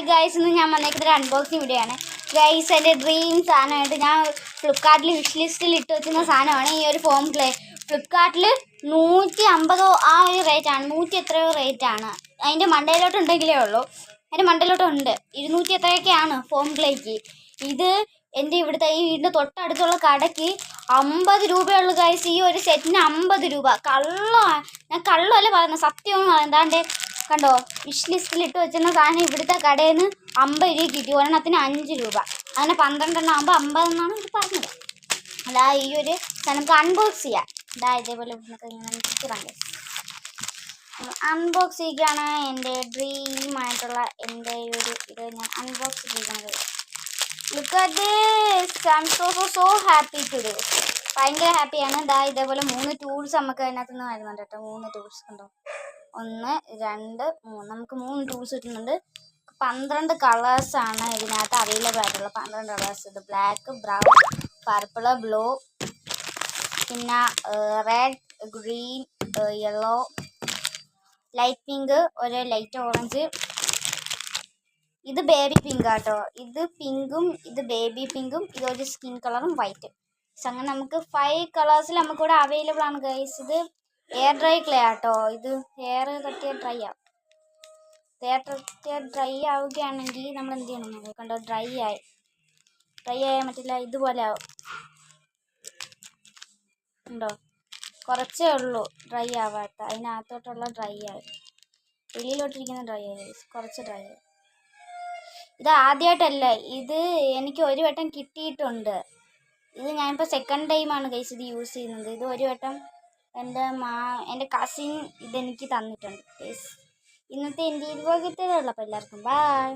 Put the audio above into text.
Hi guys, ഇന്ന് ഞാൻ വന്നേക്കുന്നത് ഒരു അൺബോക്സിങ് വീഡിയോ ആണ്. ഗൈസ്, എൻ്റെ ഡ്രീം സാധനമായിട്ട് ഞാൻ ഫ്ലിപ്കാർട്ടിൽ വിഷ് ലിസ്റ്റിൽ ഇട്ട് വെക്കുന്ന സാധനമാണ് ഈ ഒരു ഫോം ക്ലേ. ഫ്ലിപ്കാർട്ടിൽ 150 ആ ഒരു റേറ്റാണ്, 100 എത്രയോ റേറ്റാണ്. അതിൻ്റെ മണ്ടയിലോട്ടുണ്ടെങ്കിലേ ഉള്ളൂ, അതിൻ്റെ മണ്ടയിലോട്ടുണ്ട് 200 എത്രയൊക്കെയാണ് ഫോം ക്ലേക്ക്. ഇത് എൻ്റെ ഇവിടുത്തെ ഈ വീടിൻ്റെ തൊട്ടടുത്തുള്ള കടയ്ക്ക് 50 രൂപയുള്ളൂ ഗൈസ്. ഈ ഒരു സെറ്റിന് 50 രൂപ. ഞാൻ കള്ളമല്ല പറയുന്നത്, സത്യമാണ് പറയുന്നത്. എന്താണ്ട് കണ്ടോ, വിഷ് ലിസ്റ്റിൽ ഇട്ട് വെച്ചിരുന്ന സാധനം ഇവിടുത്തെ കടയിൽ നിന്ന് 50 രൂപ കിട്ടി. ഒരെണ്ണത്തിന് 5 രൂപ, അങ്ങനെ 12 എണ്ണം ആകുമ്പോൾ 50 എന്നാണ് ഇത് പറഞ്ഞത്. അതാ ഈ ഒരു നമുക്ക് അൺബോക്സ് ചെയ്യാം. ഇതാ ഇതേപോലെ അൺബോക്സ് ചെയ്യുകയാണ്. എൻ്റെ ഡ്രീമായിട്ടുള്ള എൻ്റെ ഒരു ഇത് ഞാൻ അൺബോക്സ് ചെയ്യുന്നത്. Look at this, I am so happy to do. ഭയങ്കര ഹാപ്പിയാണ്. ഇതാ ഇതേപോലെ 3 ടൂൾസ് നമുക്ക് അതിനകത്ത് നിന്ന് വരുന്നുണ്ട് കേട്ടോ. 3 ടൂൾസ് കണ്ടോ, 1 2 3, നമുക്ക് 3 ടൂൾസ് കിട്ടുന്നുണ്ട്. 12 കളേഴ്സാണ് ഇതിനകത്ത് അവൈലബിൾ ആയിട്ടുള്ള. 12 കളേഴ്സ്. ഇത് ബ്ലാക്ക്, ബ്രൗൺ, പർപ്പിള്, ബ്ലൂ, പിന്നെ red, green, yellow, light pink, ഒരു ലൈറ്റ് ഓറഞ്ച്. ഇത് ബേബി പിങ്ക് ആട്ടോ. ഇത് പിങ്കും, ഇത് ബേബി പിങ്കും, ഇതൊരു സ്കിൻ കളറും വൈറ്റ്. അങ്ങനെ നമുക്ക് 5 കളേഴ്സിൽ നമുക്കിവിടെ അവൈലബിൾ ആണ് ഗൈസ്. ഇത് എയർ ഡ്രൈ ക്ലേ ആട്ടോ. ഇത് ഹെയർ തട്ടിയ ഡ്രൈ ആവും. ഹെയർ തട്ടിയ ഡ്രൈ ആവുകയാണെങ്കിൽ നമ്മൾ എന്ത് ചെയ്യണം? കണ്ടോ, ഡ്രൈ ആയാൽ പറ്റില്ല, ഇതുപോലെ ആവും. ഉണ്ടോ, കുറച്ചേ ഉള്ളൂ ഡ്രൈ ആവാത്ത. അതിനകത്തോട്ടുള്ള ഡ്രൈ ആയി, വെളിയിലോട്ടിരിക്കുന്ന ഡ്രൈ ആയി, കുറച്ച് ഡ്രൈ ആയി. ഇത് ആദ്യമായിട്ടല്ല, ഇത് എനിക്ക് ഒരു വട്ടം കിട്ടിയിട്ടുണ്ട്. ഇത് ഞാനിപ്പോൾ സെക്കൻഡ് ടൈമാണ് ഗൈസ് ഇത് യൂസ് ചെയ്യുന്നത്. ഇത് ഒരു വട്ടം എൻ്റെ കസിൻ ഇതെനിക്ക് തന്നിട്ടുണ്ട് ഗൈസ്. ഇന്നത്തെ എൻ്റെ 20 ഉള്ളപ്പോൾ എല്ലാവർക്കും ബൈ.